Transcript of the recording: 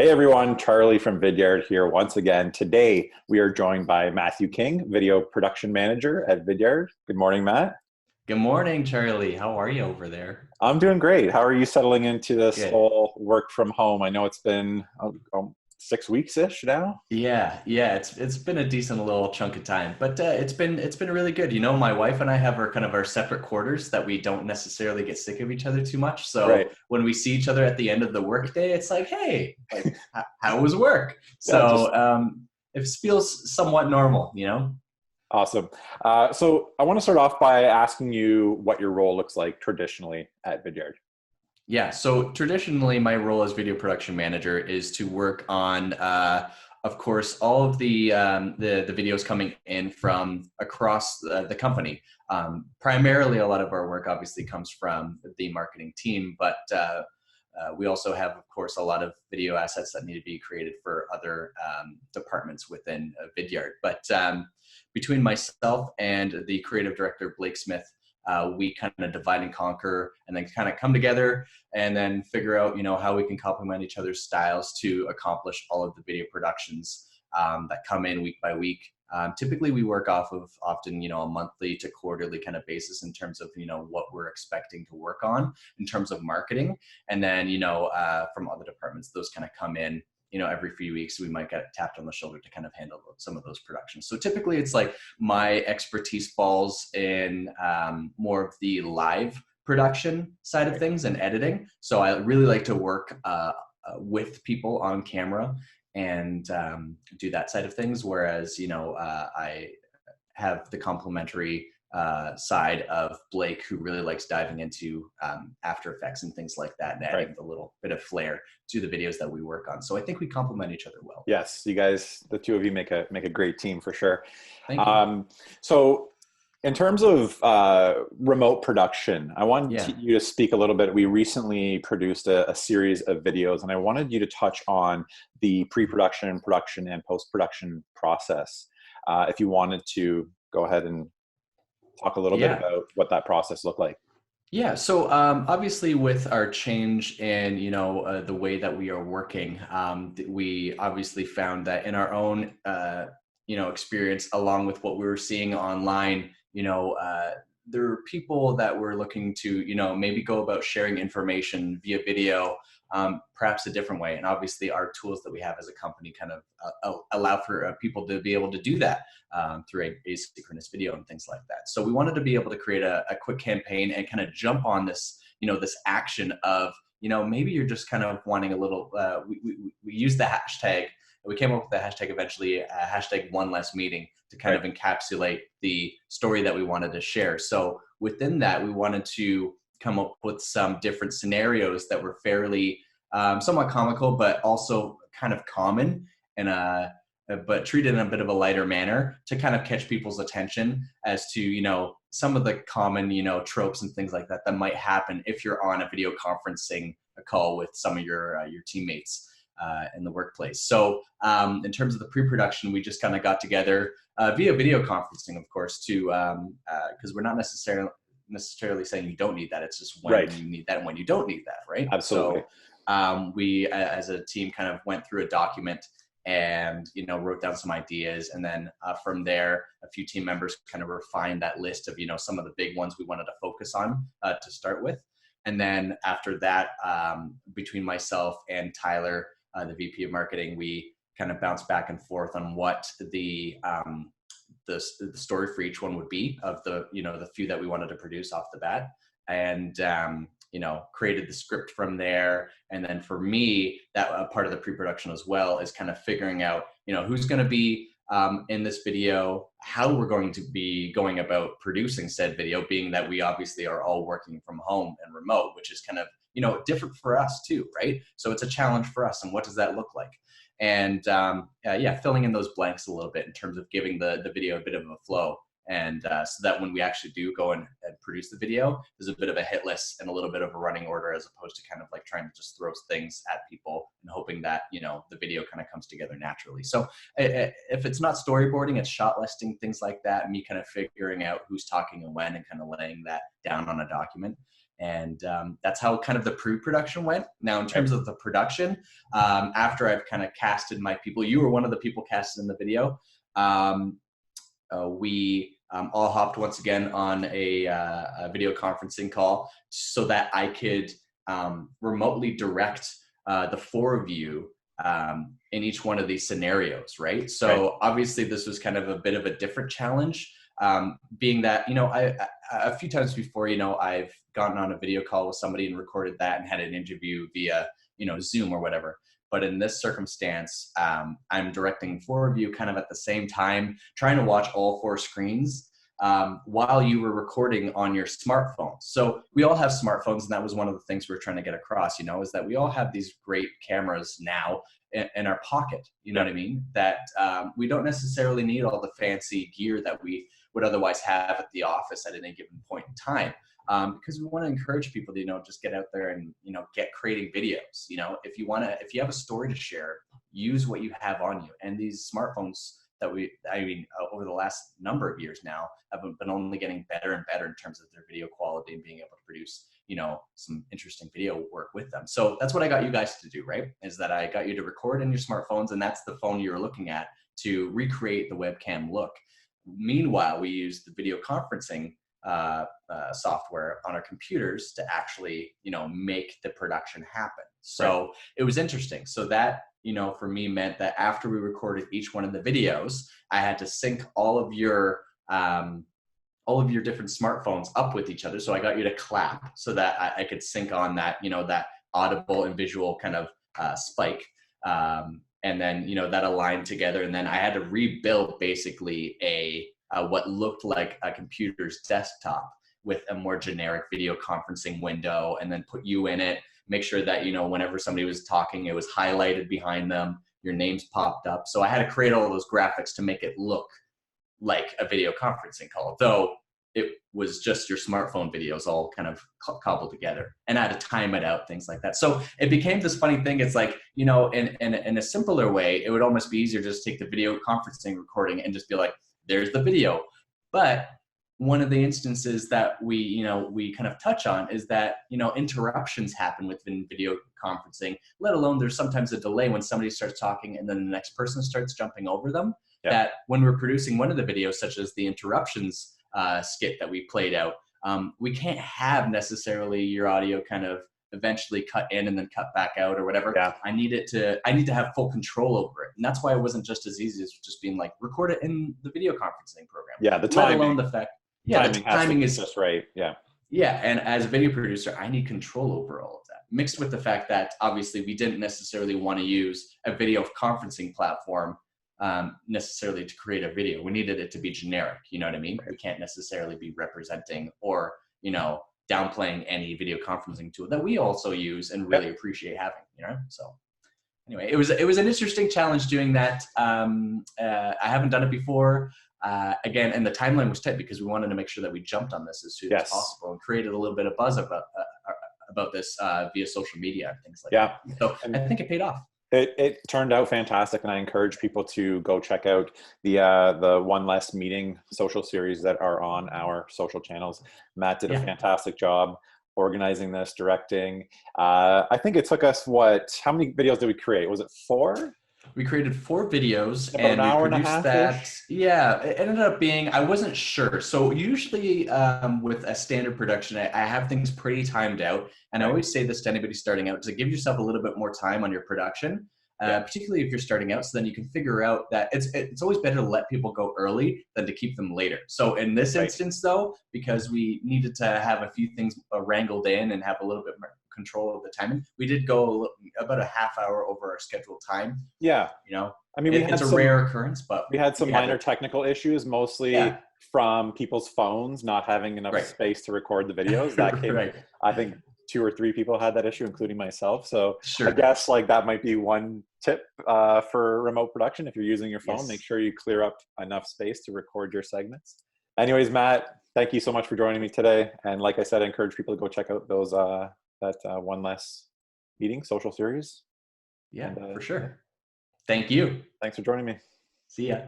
Hey everyone, Charlie from Vidyard here once again. Today we are joined by Mathew King, Video Production Manager at Vidyard. Good morning, Matt. Good morning, Charlie. How are you over there? I'm doing great. How are you settling into this Good. whole work from home? I know it's been 6 weeks-ish now. Yeah. It's been a decent little chunk of time, but it's been really good. You know, my wife and I have our kind of our separate quarters that we don't necessarily get sick of each other too much. So Right. when we see each other at the end of the workday, it's like, hey, like, how was work? Yeah, just It feels somewhat normal. awesome. So I want to start off by asking you what your role looks like traditionally at Vidyard. Yeah, so traditionally, my role as video production manager is to work on, of course, all of the videos coming in from across the company. Primarily, a lot of our work obviously comes from the marketing team, but we also have, of course, a lot of video assets that need to be created for other departments within Vidyard. But between myself and the creative director, Blake Smith, we kind of divide and conquer and then kind of come together and then figure out, how we can complement each other's styles to accomplish all of the video productions that come in week by week. Typically we work off of often, a monthly to quarterly kind of basis in terms of, what we're expecting to work on in terms of marketing. And then, from other departments, those kind of come in, every few weeks we might get tapped on the shoulder to kind of handle some of those productions. So typically it's like my expertise falls in more of the live production side of things and editing. So I really like to work with people on camera and do that side of things. Whereas, I have the complementary side of Blake, who really likes diving into After Effects and things like that and Right. adding a little bit of flair to the videos that we work on. So I think we complement each other well. Yes, you guys, the two of you make a great team for sure. Thank you. So in terms of remote production, I wanted Yeah. you to speak a little bit. We recently produced a series of videos, and I wanted you to touch on the pre-production, production, and post-production process. If you wanted to go ahead and talk a little bit Yeah. about what that process looked like. Yeah, so obviously with our change in the way that we are working, we obviously found that in our own experience, along with what we were seeing online, there are people that were looking to maybe go about sharing information via video, perhaps a different way. And obviously our tools that we have as a company kind of allow for people to be able to do that through asynchronous video and things like that. So we wanted to be able to create a quick campaign and kind of jump on this, this action of, maybe you're just kind of wanting a little, we use the hashtag, we came up with the hashtag eventually, hashtag OneLessMeeting, to kind of encapsulate the story that we wanted to share. So within that, we wanted to come up with some different scenarios that were fairly somewhat comical, but also kind of common and but treated in a bit of a lighter manner to kind of catch people's attention as to, some of the common, tropes and things like that that might happen if you're on a video conferencing a call with some of your teammates in the workplace. So in terms of the pre-production, we just kind of got together via video conferencing, of course, to because we're not necessarily saying you don't need that. It's just when Right. you need that and when you don't need that, right? Absolutely. So we, as a team, kind of went through a document and wrote down some ideas, and then from there, a few team members kind of refined that list of some of the big ones we wanted to focus on to start with. And then after that, between myself and Tyler, the VP of marketing, we kind of bounced back and forth on what the story for each one would be of the the few that we wanted to produce off the bat, and created the script from there. And then for me, that part of the pre-production as well is kind of figuring out who's going to be in this video, how we're going to be going about producing said video, being that we obviously are all working from home and remote, which is kind of different for us too, right? So it's a challenge for us, and what does that look like? And filling in those blanks a little bit in terms of giving the video a bit of a flow, and so that when we actually do go and produce the video, there's a bit of a hit list and a little bit of a running order, as opposed to kind of like trying to just throw things at people and hoping that the video kind of comes together naturally. So if it's not storyboarding, it's shot listing, things like that, me kind of figuring out who's talking and when, and kind of laying that down on a document. And that's how kind of the pre-production went. Now, in terms of the production, after I've kind of casted my people, you were one of the people casted in the video. We all hopped once again on a video conferencing call so that I could remotely direct the four of you in each one of these scenarios, right? So obviously this was kind of a bit of a different challenge, being that, you know, a few times before, you know, I've gotten on a video call with somebody and recorded that and had an interview via, you know, Zoom or whatever. But in this circumstance, I'm directing four of you kind of at the same time, trying to watch all four screens while you were recording on your smartphone. So we all have smartphones, and that was one of the things we were trying to get across, you know, is that we all have these great cameras now in our pocket, you know what I mean? That we don't necessarily need all the fancy gear that we would otherwise have at the office at any given point in time. Because we want to encourage people to, you know, just get out there and, you know, get creating videos. You know, if you have a story to share, use what you have on you. And these smartphones that over the last number of years now have been only getting better and better in terms of their video quality and being able to produce, you know, some interesting video work with them. So that's what I got you guys to do, right? Is that I got you to record in your smartphones, and that's the phone you're looking at to recreate the webcam look. Meanwhile, we use the video conferencing software on our computers to actually, you know, make the production happen. So it was interesting. So that, you know, for me meant that after we recorded each one of the videos, I had to sync all of your different smartphones up with each other. So I got you to clap so that I could sync on that, you know, that audible and visual kind of spike. And then, you know, that aligned together. And then I had to rebuild basically what looked like a computer's desktop with a more generic video conferencing window, and then put you in it, make sure that, you know, whenever somebody was talking, it was highlighted behind them, your names popped up. So I had to create all of those graphics to make it look like a video conferencing call, though it was just your smartphone videos all kind of cobbled together, and I had to time it out, things like that. So it became this funny thing. It's like, you know, in a simpler way, it would almost be easier to just take the video conferencing recording and just be like, there's the video. But one of the instances that we kind of touch on is that, you know, interruptions happen within video conferencing, let alone there's sometimes a delay when somebody starts talking and then the next person starts jumping over them. That when we're producing one of the videos, such as the interruptions skit that we played out, we can't have necessarily your audio kind of eventually cut in and then cut back out or whatever. I need to have full control over it. And that's why it wasn't just as easy as just being like, record it in the video conferencing program. The timing. Let alone the fact, the timing is just right. And as a video producer, I need control over all of that, mixed with the fact that obviously we didn't necessarily want to use a video conferencing platform necessarily to create a video. We needed it to be generic. You know what I mean? We can't necessarily be representing or, you know, downplaying any video conferencing tool that we also use and really appreciate having, you know? So anyway, it was an interesting challenge doing that. I haven't done it before. Again, and the timeline was tight because we wanted to make sure that we jumped on this as soon as possible and created a little bit of buzz about this via social media and things like that. So I think it paid off. It turned out fantastic, and I encourage people to go check out the One Less Meeting social series that are on our social channels. Matt did a fantastic job organizing this, directing. I think it took us, how many videos did we create? Was it 4? We created 4 videos and we produced that. It ended up being, I wasn't sure. So usually with a standard production, I have things pretty timed out. And I always say this to anybody starting out, to give yourself a little bit more time on your production, particularly if you're starting out, so then you can figure out that it's always better to let people go early than to keep them later. So in this instance though, because we needed to have a few things wrangled in and have a little bit more control of the timing, we did go about a half hour over our scheduled time. You know, I mean, it's a rare occurrence, but we had some minor technical issues, mostly from people's phones not having enough space to record the videos. That came, I think 2 or 3 people had that issue, including myself. So I guess like that might be one tip for remote production. If you're using your phone, make sure you clear up enough space to record your segments. Anyways, Matt, thank you so much for joining me today. And like I said, I encourage people to go check out those that One Less Meeting social series. For sure. Thank you. Thanks for joining me. See ya.